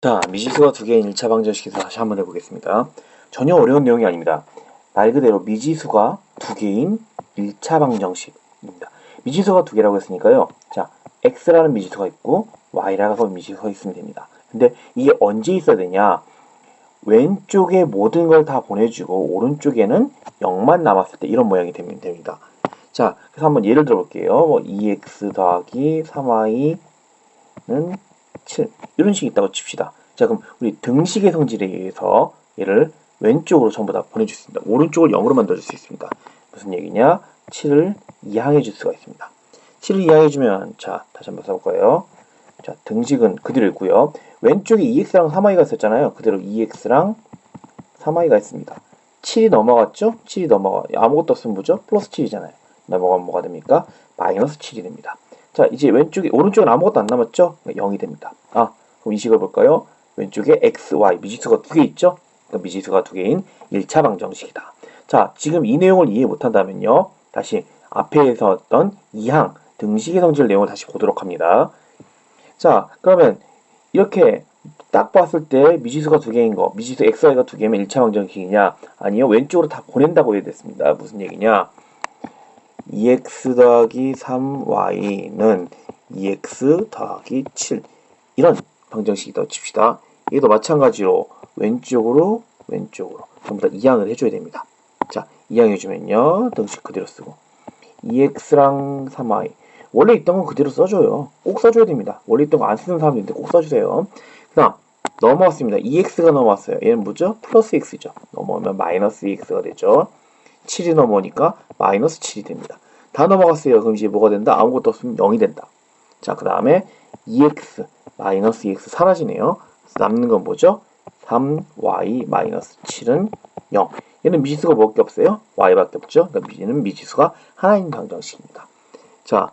자, 미지수가 두 개인 1차 방정식에서 다시 한번 해보겠습니다. 전혀 어려운 내용이 아닙니다. 말 그대로 미지수가 두 개인 1차 방정식입니다. 미지수가 두 개라고 했으니까요. 자, x라는 미지수가 있고 y라는 미지수가 있으면 됩니다. 근데 이게 언제 있어야 되냐? 왼쪽에 모든 걸 다 보내주고 오른쪽에는 0만 남았을 때 이런 모양이 되면 됩니다. 자, 그래서 한번 예를 들어 볼게요. 2x 더하기 3y는 7 이런 식이 있다고 칩시다. 자, 그럼 우리 등식의 성질에 의해서 얘를 왼쪽으로 전부 다 보내줄 수 있습니다. 오른쪽을 0으로 만들어줄 수 있습니다. 무슨 얘기냐? 7을 이항해 줄 수가 있습니다. 7을 이항해 주면, 자, 다시 한번 써볼까요? 자, 등식은 그대로 있고요. 왼쪽에 2x랑 3y가 있었잖아요. 그대로 2x랑 3y가 있습니다. 7이 넘어갔죠? 7이 넘어가. 아무것도 없으면 뭐죠? 플러스 7이잖아요. 넘어가면 뭐가 됩니까? 마이너스 7이 됩니다. 자, 이제 오른쪽은 아무것도 안 남았죠? 0이 됩니다. 아, 그럼 이 식을 볼까요? 왼쪽에 x, y, 미지수가 두 개 있죠? 그러니까 미지수가 두 개인 1차 방정식이다. 자, 지금 이 내용을 이해 못한다면요. 다시 앞에서 했던 2항, 등식의 성질 내용을 다시 보도록 합니다. 자, 그러면 이렇게 딱 봤을 때 미지수가 두 개인 거, 미지수 x, y가 두 개면 1차 방정식이냐? 아니요, 왼쪽으로 다 보낸다고 해야 됐습니다. 무슨 얘기냐? 2x 더하기 3y는 2x 더하기 7 이런 방정식이라고 칩시다. 얘도 마찬가지로 왼쪽으로 전부 다 이항을 해줘야 됩니다. 자, 이항해주면요. 등식 그대로 쓰고 2x랑 3y 원래 있던 건 그대로 써줘요. 꼭 써줘야 됩니다. 원래 있던 거 안 쓰는 사람도 있는데 꼭 써주세요. 그 다음 넘어왔습니다. 2x가 넘어왔어요. 얘는 뭐죠? 플러스 x죠. 넘어오면 마이너스 2x가 되죠. 7이 넘어오니까 마이너스 7이 됩니다. 다 넘어갔어요. 그럼 이제 뭐가 된다? 아무것도 없으면 0이 된다. 자, 그 다음에 2x, 마이너스 2x 사라지네요. 남는 건 뭐죠? 3y 마이너스 7은 0. 얘는 미지수가 몇 개 없어요? y밖에 없죠? 그러니까 얘는 미지수가 하나인 방정식입니다. 자,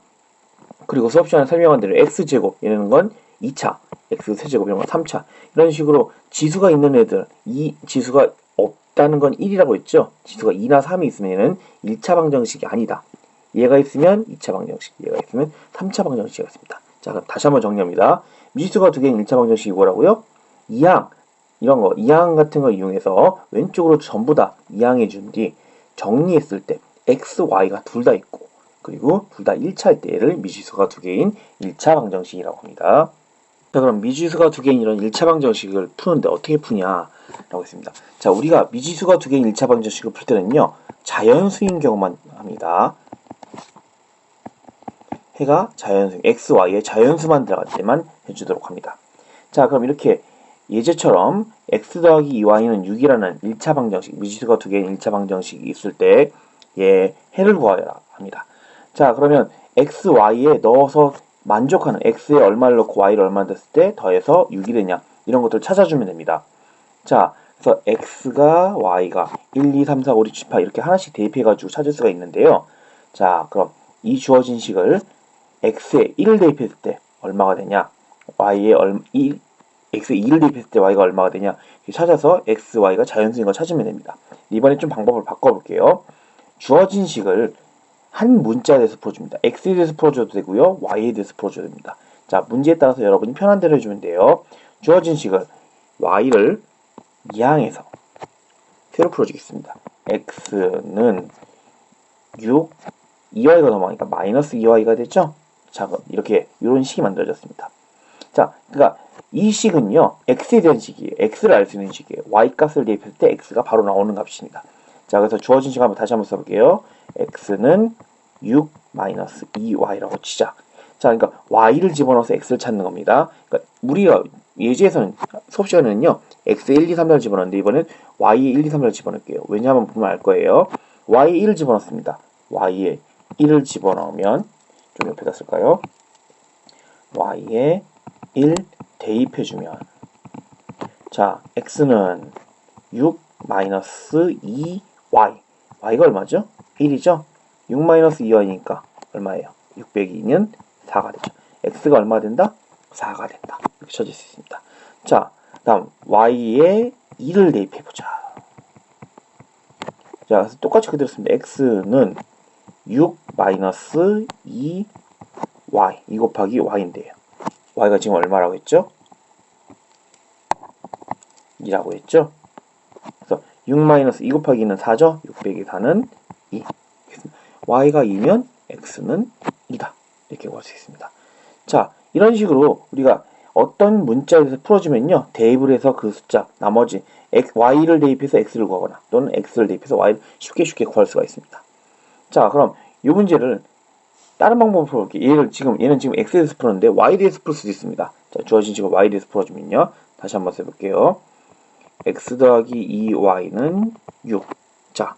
그리고 수업 시간에 설명한 대로 x제곱, 얘는 건 2차, x세제곱 이런 건 3차. 이런 식으로 지수가 있는 애들, 이 지수가 없다는 건 1이라고 했죠? 지수가 2나 3이 있으면 얘는 1차 방정식이 아니다. 얘가 있으면 2차 방정식, 얘가 있으면 3차 방정식이 있습니다. 자, 그럼 다시 한번 정리합니다. 미지수가 두 개인 1차 방정식이 뭐라고요? 2항, 이런 거, 2항 같은 거 이용해서 왼쪽으로 전부 다 이항해 준 뒤 정리했을 때 x, y가 둘 다 있고 그리고 둘 다 1차일 때를 미지수가 두 개인 1차 방정식이라고 합니다. 자, 그럼 미지수가 두 개인 이런 1차 방정식을 푸는데 어떻게 푸냐? 라고 했습니다. 자, 우리가 미지수가 두 개인 1차 방정식을 풀 때는요, 자연수인 경우만 합니다. 해가 자연수, x, y의 자연수만 들어갈 때만 해주도록 합니다. 자, 그럼 이렇게 예제처럼 x 더하기 2y는 6이라는 1차 방정식, 미지수가 두 개인 1차 방정식이 있을 때 얘 해를 구하라 합니다. 자, 그러면 x, y에 넣어서 만족하는 x에 얼마를 넣고 y를 얼마 넣었을 때 더해서 6이 되냐 이런 것들을 찾아주면 됩니다. 자, 그래서 x가 y가 1, 2, 3, 4, 5, 6, 7, 8 이렇게 하나씩 대입해가지고 찾을 수가 있는데요. 자, 그럼 이 주어진 식을 x에 1을 대입했을 때 얼마가 되냐, x에 2를 대입했을 때 y가 얼마가 되냐 찾아서 x, y가 자연수인 걸 찾으면 됩니다. 이번에 좀 방법을 바꿔볼게요. 주어진 식을 한 문자에 대해서 풀어줍니다. x에 대해서 풀어줘도 되고요. y에 대해서 풀어줘도 됩니다. 자, 문제에 따라서 여러분이 편한 대로 해주면 돼요. 주어진 식을 y를 이항해서 새로 풀어주겠습니다. x는 6, 2y가 넘어가니까 마이너스 2y가 되죠? 자, 그럼 이렇게 이런 식이 만들어졌습니다. 자, 그러니까 이 식은요, x에 대한 식이에요. x를 알 수 있는 식이에요. y 값을 대입했을 때 x가 바로 나오는 값입니다. 자, 그래서 주어진 식 한번 다시 한번 써볼게요. x는 6 마이너스 2y라고 치자. 자, 그러니까 y를 집어넣어서 x를 찾는 겁니다. 그러니까 우리가 예제에서는 수업 시간에는요, x에 1, 2, 3을 집어넣는데 이번엔 y에 1, 2, 3을 집어넣을게요. 왜냐하면 보면 알 거예요. y에 1을 집어넣습니다. y에 1을 집어넣으면 좀 옆에다 쓸까요? y에 1 대입해주면, 자, x는 6 마이너스 2y, y가 얼마죠? 1이죠? 6 마이너스 2y니까 얼마예요? 6 빼기 2는 4가 되죠. x가 얼마 된다? 4가 된다. 이렇게 찾을 수 있습니다. 자, 다음 y에 2를 대입해보자. 자, 그래서 똑같이 그대로 씁니다. x는 6 마이너스 2y, 2 곱하기 y인데요. y가 지금 얼마라고 했죠? 2라고 했죠. 그래서 6-2 곱하기 2는 4죠. 6 빼기 4는 2. y가 2면 x는 2다. 이렇게 구할 수 있습니다. 자, 이런 식으로 우리가 어떤 문자에 대해서 풀어주면요, 대입을 해서 그 숫자, 나머지 y를 대입해서 x를 구하거나 또는 x를 대입해서 y를 쉽게 구할 수가 있습니다. 자, 그럼 이 문제를 다른 방법으로 풀어볼게요. 얘는 지금 x에 대해서 풀었는데 y에 대해서 풀 수도 있습니다. 자, 주어진 지금 y에 대해서 풀어주면요, 다시 한번 써볼게요. x 더하기 2y는 6. 자,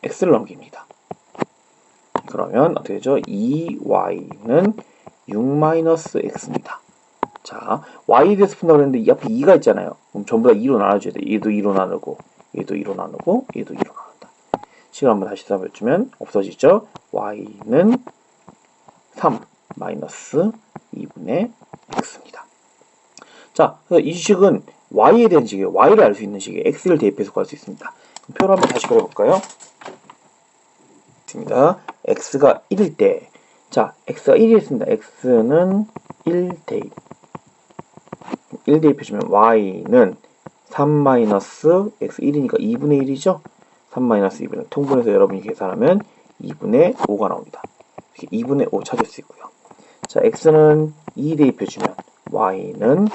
x를 넘깁니다. 그러면 어떻게 되죠? 2y는 6-x입니다. 자, y에 대해서 푼다고 했는데 이 앞에 2가 있잖아요. 그럼 전부 다 2로 나눠줘야 돼. 얘도 2로 나누고, 얘도 2로 나누고, 얘도 2로 나눈다. 식을 한번 다시 써보면 없어지죠? y는 3 마이너스 2분의 x입니다. 자, 그래서 이 식은 y에 대한 식이에요. y를 알 수 있는 식이에요. x를 대입해서 구할 수 있습니다. 표를 한번 다시 그려볼까요? 있습니다. x가 1일 때, 자, x가 1이었습니다. x는 1 대입. 1 대입해주면 y는 3-x 1이니까 2분의 1이죠? 3-2분의 1. 통분해서 여러분이 계산하면 2분의 5가 나옵니다. 이렇게 2분의 5 찾을 수 있고요. 자, x는 2 대입해주면 y는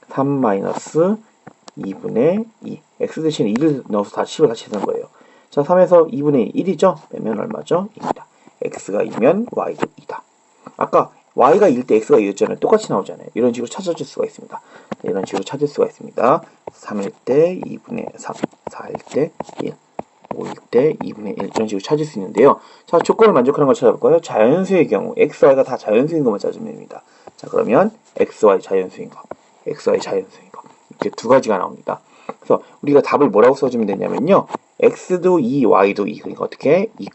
3-2분의 2. x 대신에 2를 넣어서 다 10을 같이 쓰는 거예요. 자, 3에서 2분의 1이죠? 빼면 얼마죠? 2입니다. x가 2면 y도 2다. 아까 y가 1일 때 x가 2였잖아요. 똑같이 나오잖아요. 이런 식으로 찾아줄 수가 있습니다. 이런 식으로 찾을 수가 있습니다. 3일 때 2분의 3, 4일 때 1, 5일 때 2분의 1 이런 식으로 찾을 수 있는데요. 자, 조건을 만족하는 걸 찾아볼까요? 자연수의 경우 x, y가 다 자연수인 것만 찾으면 됩니다. 자, 그러면 x, y 자연수인 거, x, y 자연수인 거 이렇게 두 가지가 나옵니다. 그래서 우리가 답을 뭐라고 써주면 되냐면요, x도 2, y도 2. 그러니까 어떻게 2,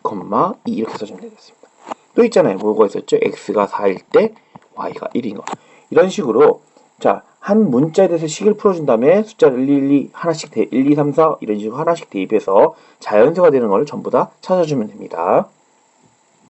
2 이렇게 써주면 되겠습니다. 또 있잖아요. 뭐가 있었죠? x가 4일 때 y가 1인 거. 이런 식으로, 자, 한 문자에 대해서 식을 풀어준 다음에 숫자를 1, 2 하나씩 1, 2, 3, 4 이런 식으로 하나씩 대입해서 자연수가 되는 걸 전부 다 찾아주면 됩니다.